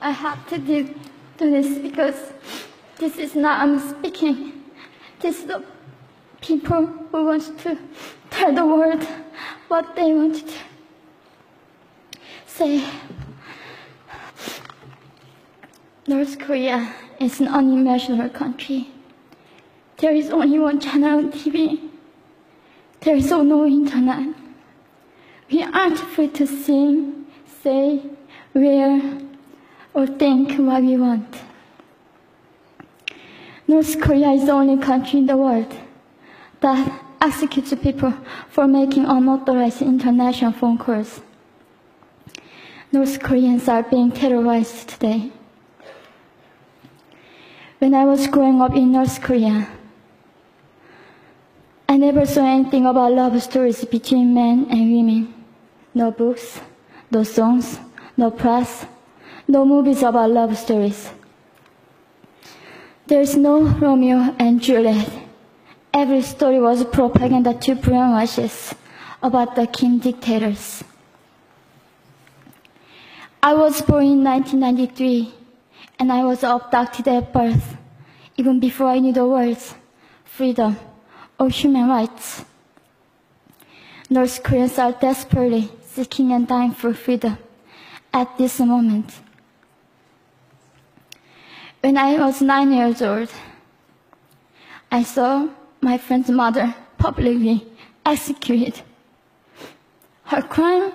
I have to do this because this is not I'm speaking. This is the people who want to tell the world what they want to say. North Korea is an unimaginable country. There is only one channel on TV. There is no internet. We aren't free to sing, say, wear, or think what we want. North Korea is the only country in the world that executes people for making unauthorized international phone calls. North Koreans are being terrorized today. When I was growing up in North Korea, I never saw anything about love stories between men and women. No books, no songs, no press, no movies about love stories. There's no Romeo and Juliet. Every story was propaganda to brainwashes about the Kim dictators. I was born in 1993, and I was abducted at birth, even before I knew the words freedom or human rights. North Koreans are desperately seeking and dying for freedom at this moment. When I was 9 years old, I saw my friend's mother publicly executed. Her crime,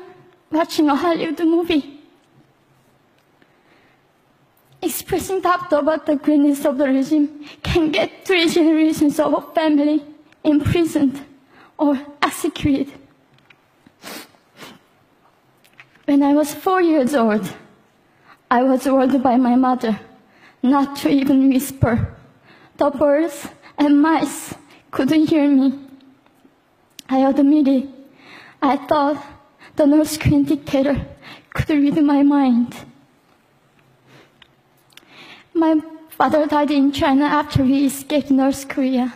watching a Hollywood movie. Expressing doubt about the greatness of the regime can get 3 generations of a family imprisoned or executed. When I was 4 years old, I was warned by my mother not to even whisper. The birds and mice couldn't hear me. I admitted I thought the North Korean dictator could read my mind. My father died in China after we escaped North Korea.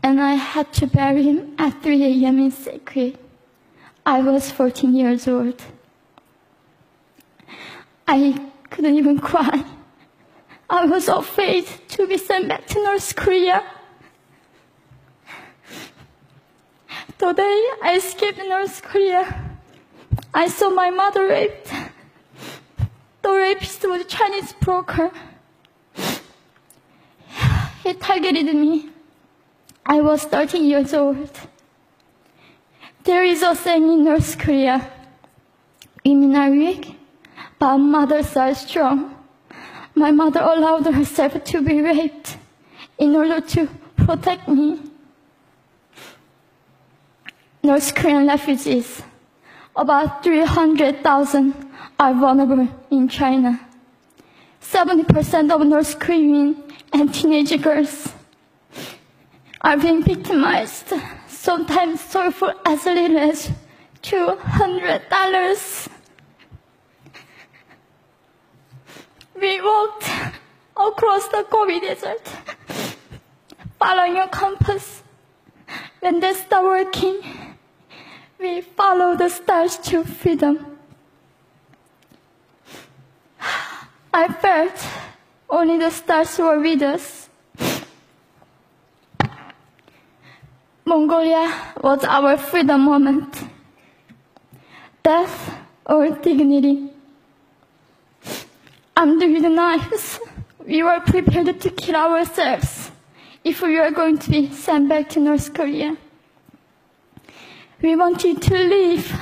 And I had to bury him at 3 a.m. in secret. I was 14 years old. I couldn't even cry. I was afraid to be sent back to North Korea. The day I escaped North Korea, I saw my mother raped. The rapist was a Chinese broker. He targeted me. I was 13 years old. There is a saying in North Korea, women are weak, but mothers are strong. My mother allowed herself to be raped in order to protect me. North Korean refugees, about 300,000, are vulnerable in China. 70% of North Korean and teenage girls are being victimized, sometimes sold for as little as $200. We walked across the Gobi Desert, following a compass. When they stopped working, we followed the stars to freedom. I felt only the stars were with us. Mongolia was our freedom moment. Death or dignity. Armed with knives, we were prepared to kill ourselves if we were going to be sent back to North Korea. We wanted to live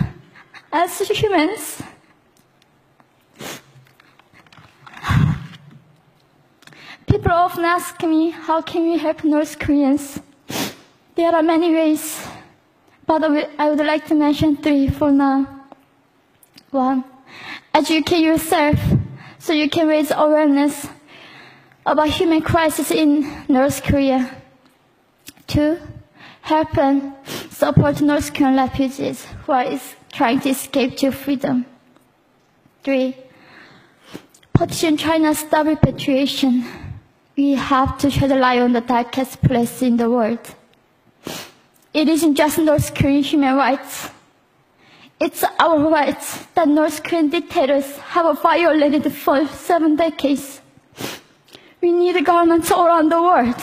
as humans. People often ask me, how can we help North Koreans? There are many ways, but I would like to mention 3 for now. 1, educate yourself so you can raise awareness about human crisis in North Korea. 2, help and support North Korean refugees who are trying to escape to freedom. 3, petition China's stop repatriation. We have to shed light on the darkest place in the world. It isn't just North Korean human rights. It's our rights that North Korean dictators have violated for 7 decades. We need governments all around the world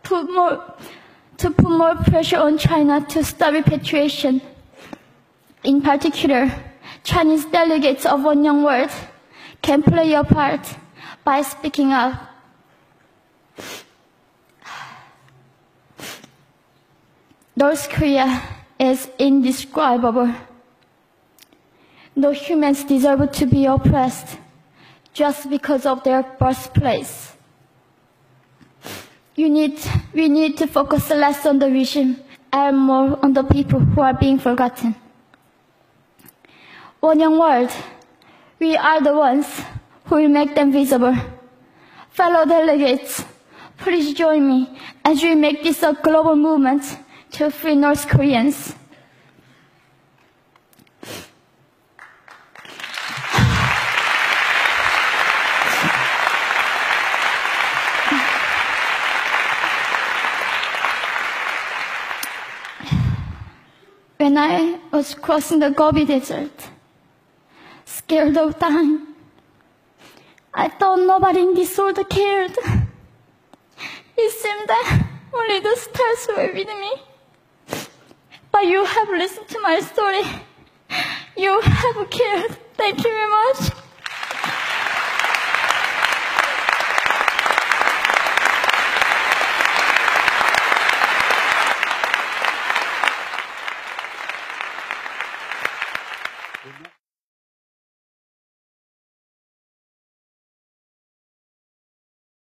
to put more pressure on China to stop repatriation. In particular, Chinese delegates of One Young World can play a part by speaking up. North Korea is indescribable. No humans deserve to be oppressed just because of their birthplace. We need to focus less on the regime and more on the people who are being forgotten. One Young World, we are the ones who will make them visible. Fellow delegates, please join me as we make this a global movement to free North Koreans. When I was crossing the Gobi Desert, scared of dying, I thought nobody in this world cared. It seemed that only the stars were with me. But you have listened to my story. You have cared. Thank you very much.